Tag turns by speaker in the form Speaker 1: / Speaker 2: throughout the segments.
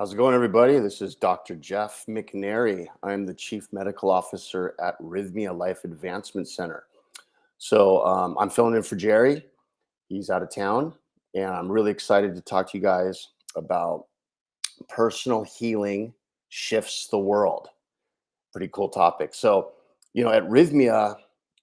Speaker 1: How's it going, everybody? This is Dr. Jeff McNairy. I'm the Chief Medical Officer at Rythmia Life Advancement Center. I'm filling in for Jerry. He's out of town, and I'm really excited to talk to you guys about personal healing shifts the world. Pretty cool topic. At Rythmia,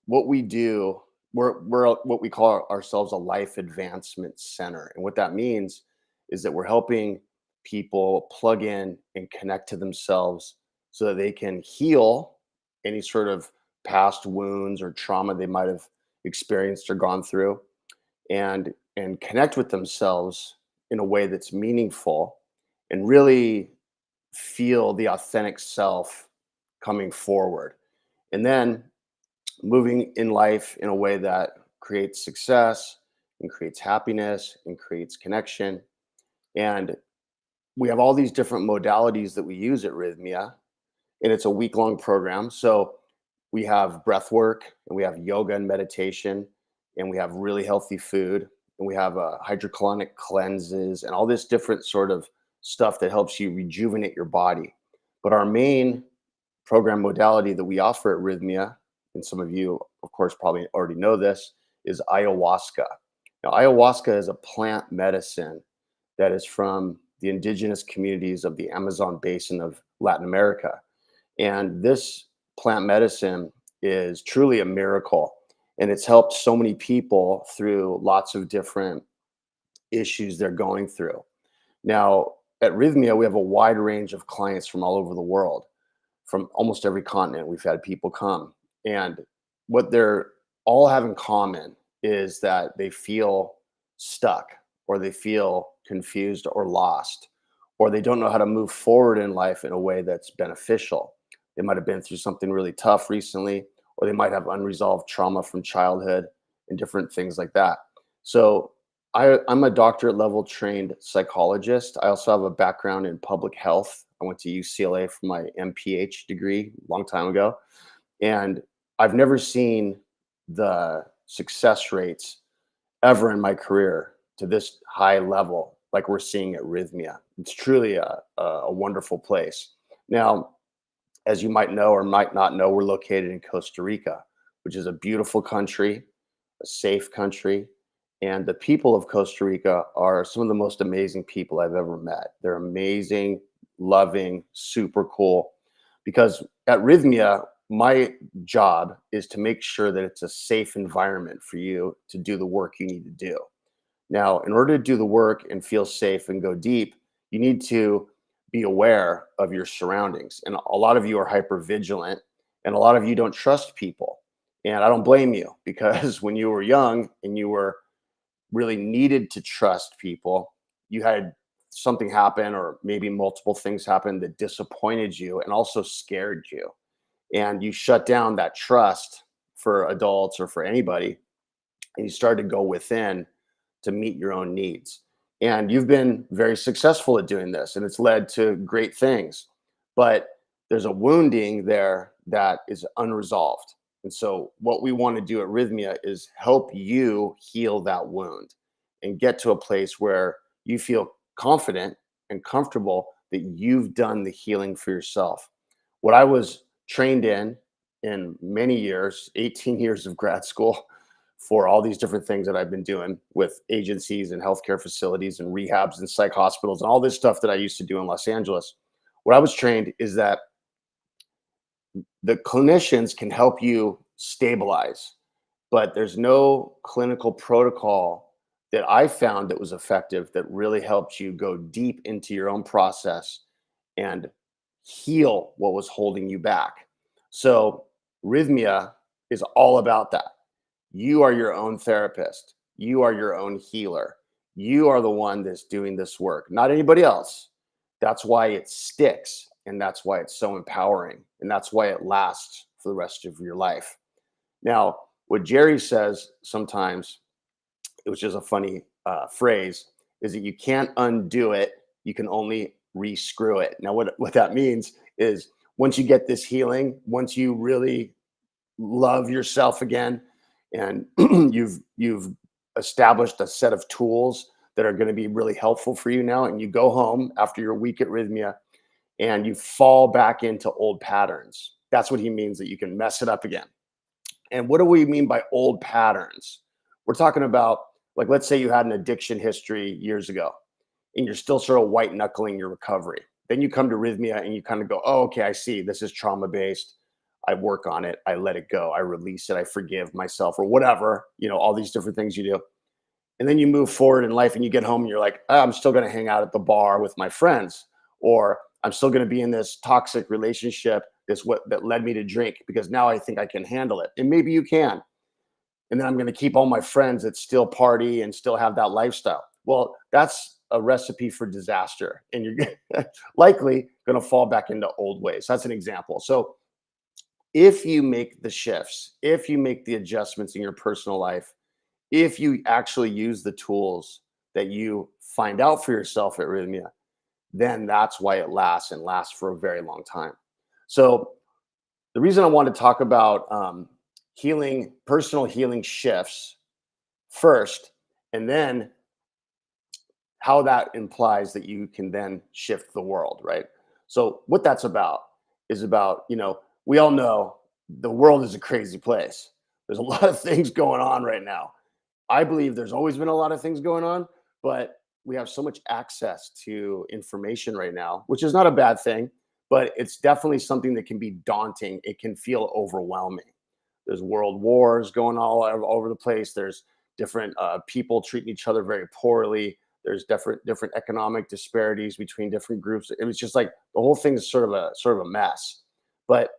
Speaker 1: what we do, we're what we call ourselves a life advancement center. And what that means is that we're helping people plug in and connect to themselves so that they can heal any sort of past wounds or trauma they might have experienced or gone through and connect with themselves in a way that's meaningful and really feel the authentic self coming forward. And then moving in life in a way that creates success and creates happiness and creates connection. And we have all these different modalities that we use at Rhythmia, and it's a week-long program. So we have breath work, and we have yoga and meditation, and we have really healthy food, and we have hydrocolonic cleanses and all this different sort of stuff that helps you rejuvenate your body. But our main program modality that we offer at Rhythmia, and some of you, of course, probably already know this, is ayahuasca. Now, ayahuasca is a plant medicine that is from the indigenous communities of the Amazon basin of Latin America. And this plant medicine is truly a miracle. And it's helped so many people through lots of different issues they're going through. Now, at Rhythmia, we have a wide range of clients from all over the world, from almost every continent. We've had people come. And what they're all have in common is that they feel stuck, or they feel confused or lost, or they don't know how to move forward in life in a way that's beneficial. They might have been through something really tough recently, or they might have unresolved trauma from childhood and different things like that. So I'm a doctorate level trained psychologist. I also have a background in public health. I went to UCLA for my MPH degree a long time ago. And I've never seen the success rates ever in my career to this high level like we're seeing at Rhythmia. It's truly a wonderful place. Now, as you might know or might not know, we're located in Costa Rica, which is a beautiful country, a safe country. And the people of Costa Rica are some of the most amazing people I've ever met. They're amazing, loving, super cool. Because at Rhythmia, my job is to make sure that it's a safe environment for you to do the work you need to do. Now, in order to do the work and feel safe and go deep, you need to be aware of your surroundings. And a lot of you are hyper vigilant, and a lot of you don't trust people. And I don't blame you, because when you were young and you were really needed to trust people, you had something happen, or maybe multiple things happen that disappointed you and also scared you. And you shut down that trust for adults or for anybody, and you started to go within to meet your own needs. And you've been very successful at doing this, and it's led to great things. But there's a wounding there that is unresolved. And so what we want to do at Rhythmia is help you heal that wound and get to a place where you feel confident and comfortable that you've done the healing for yourself. What I was trained in many years, 18 years of grad school, for all these different things that I've been doing with agencies and healthcare facilities and rehabs and psych hospitals and all this stuff that I used to do in Los Angeles. What I was trained is that the clinicians can help you stabilize, but there's no clinical protocol that I found that was effective that really helped you go deep into your own process and heal what was holding you back. So Rhythmia is all about that. You are your own therapist. You are your own healer. You are the one that's doing this work, not anybody else. That's why it sticks. And that's why it's so empowering. And that's why it lasts for the rest of your life. Now, what Jerry says sometimes, it was just a funny phrase, is that you can't undo it. You can only re-screw it. Now, what that means is once you get this healing, once you really love yourself again, and you've established a set of tools that are going to be really helpful for you now. And you go home after your week at Rhythmia and you fall back into old patterns. That's what he means, that you can mess it up again. And what do we mean by old patterns? We're talking about, like, let's say you had an addiction history years ago and you're still sort of white knuckling your recovery. Then you come to Rhythmia and you kind of go, oh, okay, I see. This is trauma based. I work on it. I let it go. I release it. I forgive myself or whatever, all these different things you do. And then you move forward in life and you get home and you're like, oh, I'm still going to hang out at the bar with my friends, or I'm still going to be in this toxic relationship, that led me to drink, because now I think I can handle it. And maybe you can. And then I'm going to keep all my friends that still party and still have that lifestyle. Well, that's a recipe for disaster. And you're likely going to fall back into old ways. That's an example. So if you make the shifts, if you make the adjustments in your personal life, if you actually use the tools that you find out for yourself at Rhythmia, then that's why it lasts, and lasts for a very long time. So the reason I want to talk about healing, personal healing shifts first, and then how that implies that you can then shift the world, right? So what that's about is about, we all know the world is a crazy place. There's a lot of things going on right now. I believe there's always been a lot of things going on, but we have so much access to information right now, which is not a bad thing, but it's definitely something that can be daunting. It can feel overwhelming. There's world wars going all over the place. There's different people treating each other very poorly. There's different economic disparities between different groups. It was just like the whole thing is sort of a mess. But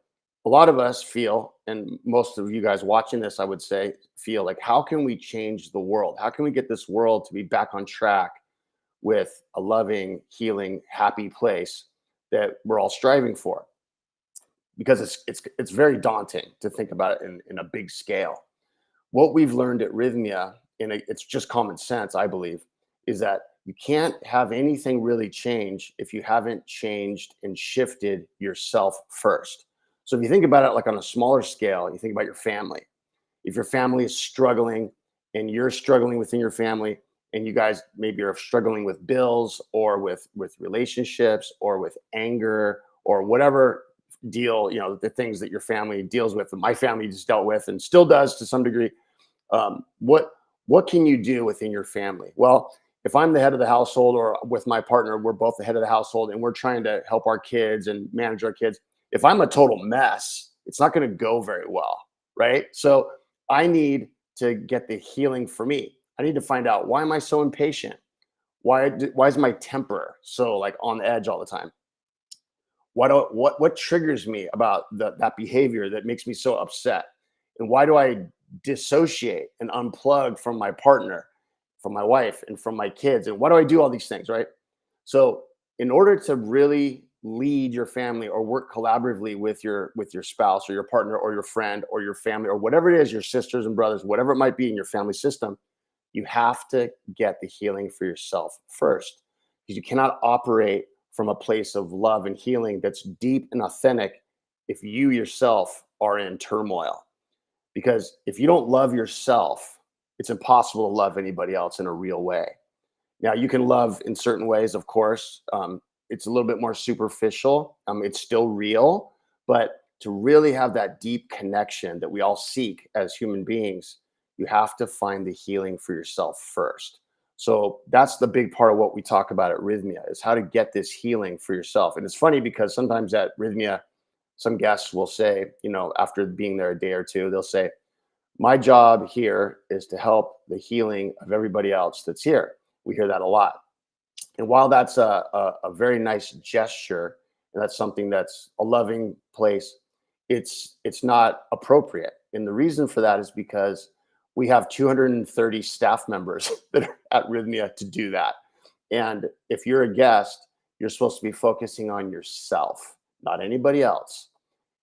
Speaker 1: a lot of us feel, and most of you guys watching this, I would say, feel like, how can we change the world? How can we get this world to be back on track with a loving, healing, happy place that we're all striving for? Because it's very daunting to think about it in a big scale. What we've learned at Rhythmia, and it's just common sense, I believe, is that you can't have anything really change if you haven't changed and shifted yourself first. So if you think about it like on a smaller scale, you think about your family. If your family is struggling and you're struggling within your family, and you guys maybe are struggling with bills or with relationships or with anger or whatever deal, the things that your family deals with, and my family just dealt with and still does to some degree. What can you do within your family? Well, if I'm the head of the household, or with my partner, we're both the head of the household and we're trying to help our kids and manage our kids. If I'm a total mess, it's not going to go very well, right? So I need to get the healing for me. I need to find out, why am I so impatient? Why is my temper so like on the edge all the time? What triggers me about that behavior that makes me so upset? And why do I dissociate and unplug from my partner, from my wife, and from my kids? And why do I do all these things, right? So in order to really lead your family or work collaboratively with your spouse or your partner or your friend or your family or whatever it is, your sisters and brothers, whatever it might be in your family system, you have to get the healing for yourself first, because you cannot operate from a place of love and healing that's deep and authentic if you yourself are in turmoil. Because if you don't love yourself, it's impossible to love anybody else in a real way. Now, you can love in certain ways, of course. It's a little bit more superficial. It's still real, but to really have that deep connection that we all seek as human beings, you have to find the healing for yourself first. So that's the big part of what we talk about at Rhythmia, is how to get this healing for yourself. And it's funny because sometimes at Rhythmia, some guests will say, after being there a day or two, they'll say, my job here is to help the healing of everybody else that's here. We hear that a lot. And while that's a very nice gesture, and that's something that's a loving place, it's not appropriate. And the reason for that is because we have 230 staff members that are at Rhythmia to do that. And if you're a guest, you're supposed to be focusing on yourself, not anybody else.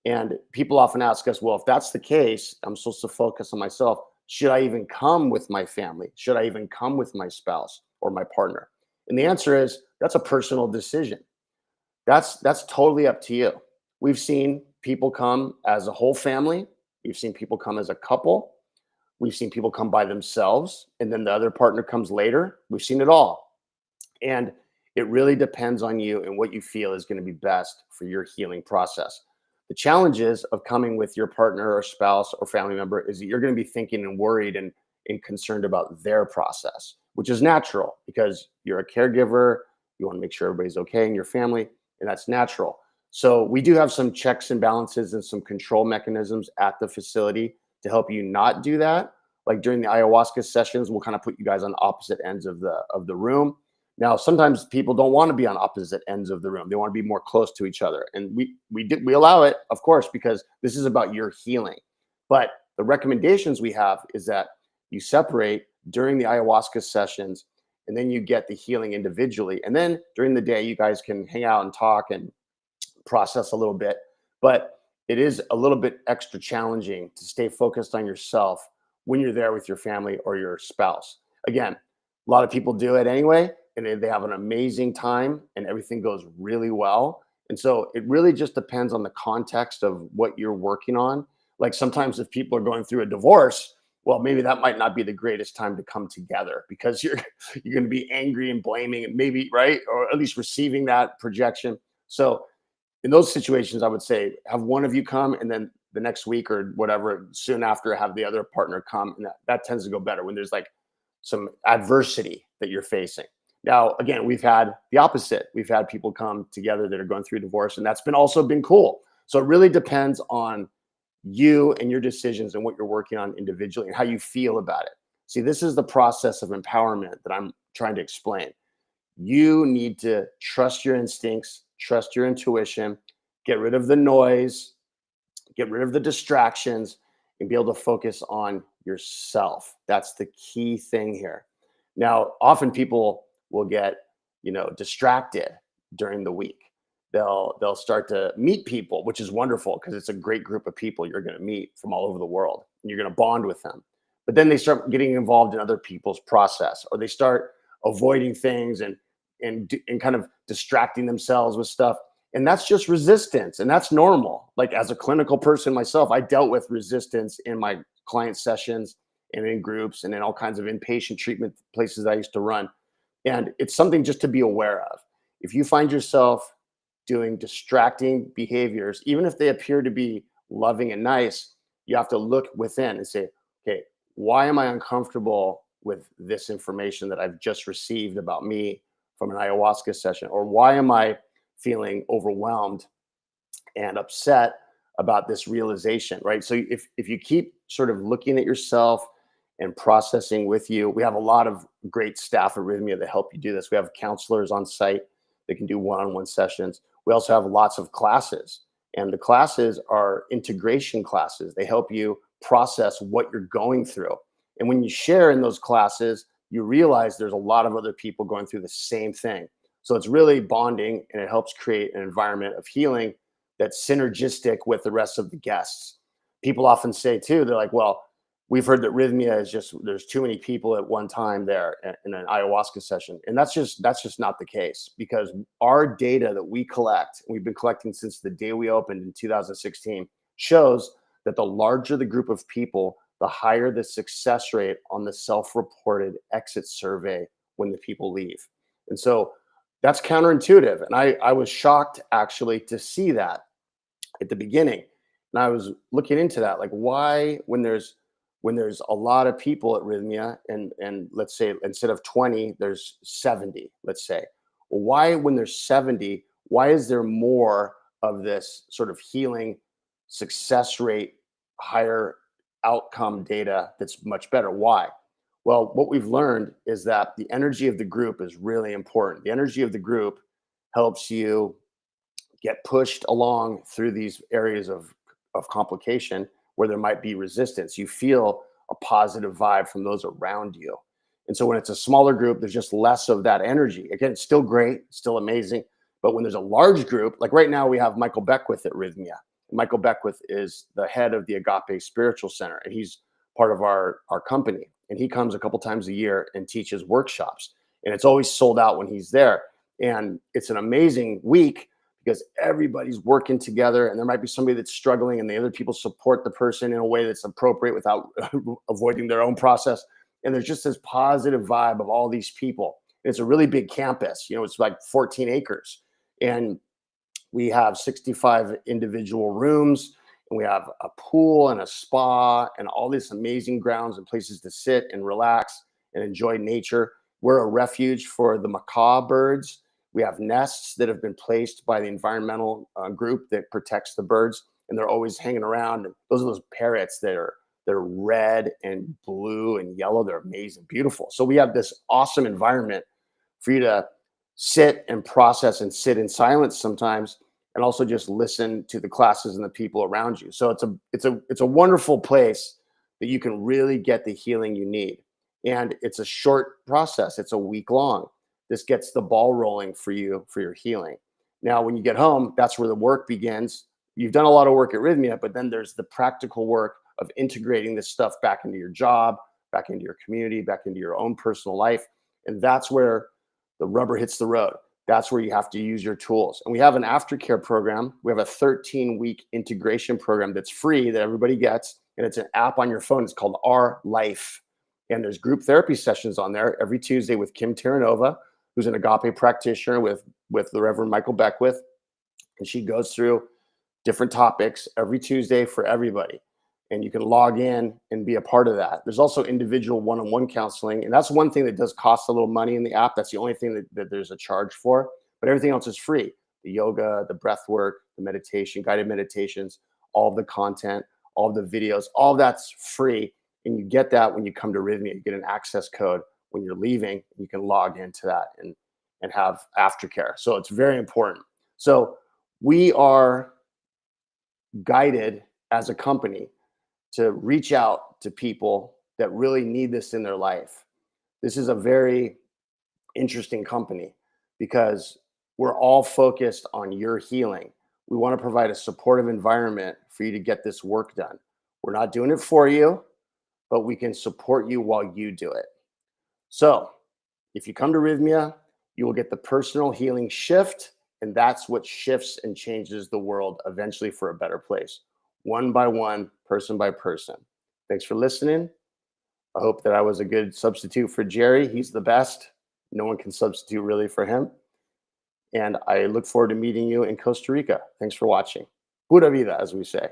Speaker 1: And people often ask us, well, if that's the case, I'm supposed to focus on myself. Should I even come with my family? Should I even come with my spouse or my partner? And the answer is, that's a personal decision. That's totally up to you. We've seen people come as a whole family. We've seen people come as a couple. We've seen people come by themselves, and then the other partner comes later. We've seen it all. And it really depends on you and what you feel is going to be best for your healing process. The challenges of coming with your partner or spouse or family member is that you're going to be thinking and worried and concerned about their process, which is natural because you're a caregiver. You want to make sure everybody's okay in your family, and that's natural. So we do have some checks and balances and some control mechanisms at the facility to help you not do that. Like during the ayahuasca sessions, we'll kind of put you guys on opposite ends of the room. Now, sometimes people don't want to be on opposite ends of the room. They want to be more close to each other, and we allow it, of course, because this is about your healing. But the recommendations we have is that you separate during the ayahuasca sessions, and then you get the healing individually. And then during the day, you guys can hang out and talk and process a little bit. But it is a little bit extra challenging to stay focused on yourself when you're there with your family or your spouse. Again, a lot of people do it anyway, and they have an amazing time and everything goes really well. And so it really just depends on the context of what you're working on. Like sometimes if people are going through a divorce, well, maybe that might not be the greatest time to come together because you're going to be angry and blaming and maybe, right, or at least receiving that projection. So in those situations, I would say have one of you come, and then the next week or whatever, soon after, have the other partner come, and that tends to go better when there's like some adversity that you're facing. Now, again, we've had the opposite. We've had people come together that are going through divorce, and that's been also been cool. So it really depends on you and your decisions and what you're working on individually and how you feel about it. See, this is the process of empowerment that I'm trying to explain. You need to trust your instincts, trust your intuition, get rid of the noise, get rid of the distractions, and be able to focus on yourself. That's the key thing here. Now, often people will get, distracted during the week. They'll start to meet people, which is wonderful because it's a great group of people you're going to meet from all over the world, and you're going to bond with them. But then they start getting involved in other people's process, or they start avoiding things and kind of distracting themselves with stuff. And that's just resistance, and that's normal. Like as a clinical person myself, I dealt with resistance in my client sessions and in groups and in all kinds of inpatient treatment places I used to run. And it's something just to be aware of. If you find yourself doing distracting behaviors, even if they appear to be loving and nice, you have to look within and say, okay, why am I uncomfortable with this information that I've just received about me from an ayahuasca session? Or why am I feeling overwhelmed and upset about this realization, right? So if you keep sort of looking at yourself and processing with you, we have a lot of great staff at Rythmia that help you do this. We have counselors on site that can do one-on-one sessions. We also have lots of classes, and the classes are integration classes. They help you process what you're going through. And when you share in those classes, you realize there's a lot of other people going through the same thing. So it's really bonding, and it helps create an environment of healing that's synergistic with the rest of the guests. People often say too, they're like, well, we've heard that Rythmia is just, there's too many people at one time there in an ayahuasca session. And that's just not the case, because our data that we collect, and we've been collecting since the day we opened in 2016, shows that the larger the group of people, the higher the success rate on the self-reported exit survey when the people leave. And so that's counterintuitive. And I was shocked actually to see that at the beginning. And I was looking into that, like why, when there's a lot of people at Rythmia, and let's say instead of 20, there's 70, let's say. Well, why, when there's 70, why is there more of this sort of healing success rate, higher outcome data that's much better? Why? Well, what we've learned is that the energy of the group is really important. The energy of the group helps you get pushed along through these areas of complication where there might be resistance. You feel a positive vibe from those around you. And so when it's a smaller group, there's just less of that energy. Again, it's still great, still amazing. But when there's a large group, like right now we have Michael Beckwith at Rythmia. Michael Beckwith is the head of the Agape Spiritual Center, and he's part of our company. And he comes a couple times a year and teaches workshops. And it's always sold out when he's there. And it's an amazing week because everybody's working together, and there might be somebody that's struggling and the other people support the person in a way that's appropriate without avoiding their own process. And there's just this positive vibe of all these people. It's a really big campus. It's like 14 acres. And we have 65 individual rooms, and we have a pool and a spa and all these amazing grounds and places to sit and relax and enjoy nature. We're a refuge for the macaw birds. We have nests that have been placed by the environmental group that protects the birds, and they're always hanging around. Those are those parrots that are they're red and blue and yellow. They're amazing, beautiful. So we have this awesome environment for you to sit and process and sit in silence sometimes, and also just listen to the classes and the people around you. So it's a wonderful place that you can really get the healing you need. And it's a short process. It's a week long. This gets the ball rolling for you for your healing. Now, when you get home, that's where the work begins. You've done a lot of work at Rythmia, but then there's the practical work of integrating this stuff back into your job, back into your community, back into your own personal life. And that's where the rubber hits the road. That's where you have to use your tools. And we have an aftercare program. We have a 13-week integration program that's free that everybody gets. And it's an app on your phone. It's called Our Life. And there's group therapy sessions on there every Tuesday with Kim Terranova, who's an agape practitioner with the Reverend Michael Beckwith. And she goes through different topics every Tuesday for everybody. And you can log in and be a part of that. There's also individual one-on-one counseling. And that's one thing that does cost a little money in the app. That's the only thing that there's a charge for. But everything else is free. The yoga, the breath work, the meditation, guided meditations, all of the content, all of the videos, all of that's free. And you get that when you come to Rythmia. You get an access code when you're leaving. You can log into that and have aftercare. So it's very important. So we are guided as a company to reach out to people that really need this in their life. This is a very interesting company because we're all focused on your healing. We want to provide a supportive environment for you to get this work done. We're not doing it for you, but we can support you while you do it. So if you come to Rythmia, you will get the personal healing shift, and that's what shifts and changes the world eventually for a better place. One by one, person by person. Thanks for listening. I hope that I was a good substitute for Jerry. He's the best. No one can substitute really for him. And I look forward to meeting you in Costa Rica. Thanks for watching. Pura vida, as we say.